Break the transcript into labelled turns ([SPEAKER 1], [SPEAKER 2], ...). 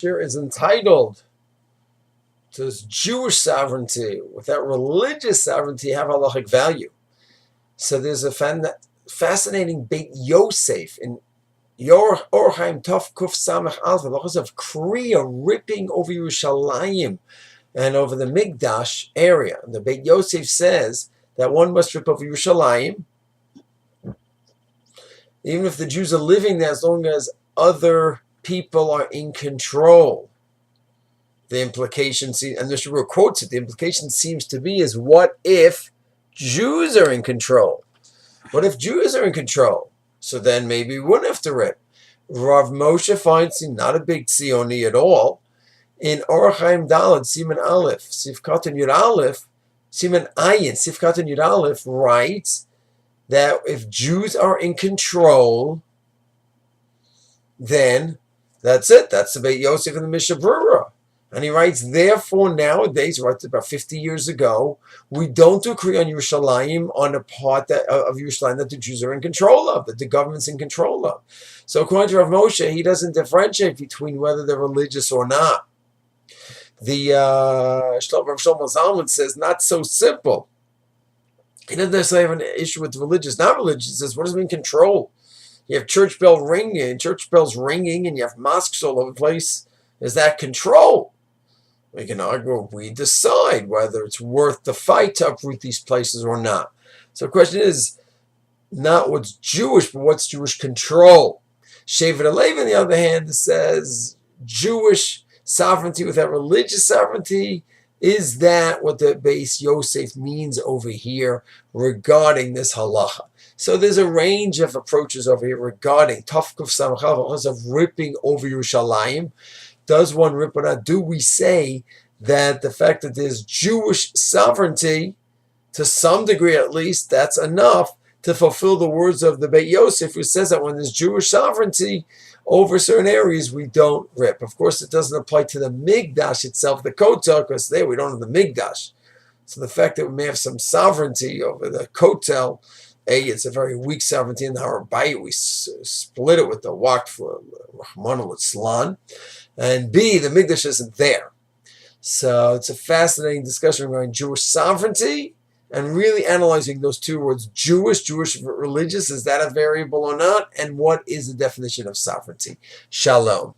[SPEAKER 1] is entitled to this Jewish sovereignty without religious sovereignty have halachic value. So there's a fascinating Beit Yosef in Orchaim Tov Kuf Samach Alpha, the halachas of Kriya ripping over Yerushalayim and over the Migdash area. And the Beit Yosef says that one must rip over Yerushalayim, even if the Jews are living there, as long as other people are in control. The implication, and the Shura quotes it, the implication seems to be is, what if Jews are in control? What if Jews are in control? So then maybe we wouldn't have to rip. Rav Moshe Feinstein, not a big Tzioni at all, in Orchaim Dalad, Siman Aleph, Sifkat Yud Aleph, Siman Ayin, Sifkat Yud Aleph, writes that if Jews are in control, then that's it. That's the Beit Yosef and the Mishnah Brura. And he writes, therefore, nowadays, right about 50 years ago, we don't agree on Yerushalayim, on a part of Yerushalayim that the Jews are in control of, that the government's in control of. So according to Rav Moshe, he doesn't differentiate between whether they're religious or not. The Rav Shlomo Zalman says, not so simple. He doesn't necessarily have an issue with religious, not religious. He says, what does it mean control? You have church bells ringing, and you have mosques all over the place. Is that control? We can argue, we decide whether it's worth the fight to uproot these places or not. So the question is not what's Jewish, but what's Jewish control. Shevet Alevi, on the other hand, says Jewish sovereignty without religious sovereignty. Is that what the Beis Yosef means over here regarding this halacha? So there's a range of approaches over here regarding Tafkuf Samachal of ripping over Yerushalayim. Does one rip or not? Do we say that the fact that there's Jewish sovereignty, to some degree at least, that's enough to fulfill the words of the Beit Yosef, who says that when there's Jewish sovereignty over certain areas, we don't rip. Of course, it doesn't apply to the Migdash itself, the Kotel, because there we don't have the Migdash. So the fact that we may have some sovereignty over the Kotel, A, it's a very weak sovereignty in the Har Bayit. We split it with the Waqf, Rahman al-Islam. And B, the Migdash isn't there. So it's a fascinating discussion regarding Jewish sovereignty and really analyzing those two words, Jewish religious, is that a variable or not? And what is the definition of sovereignty? Shalom.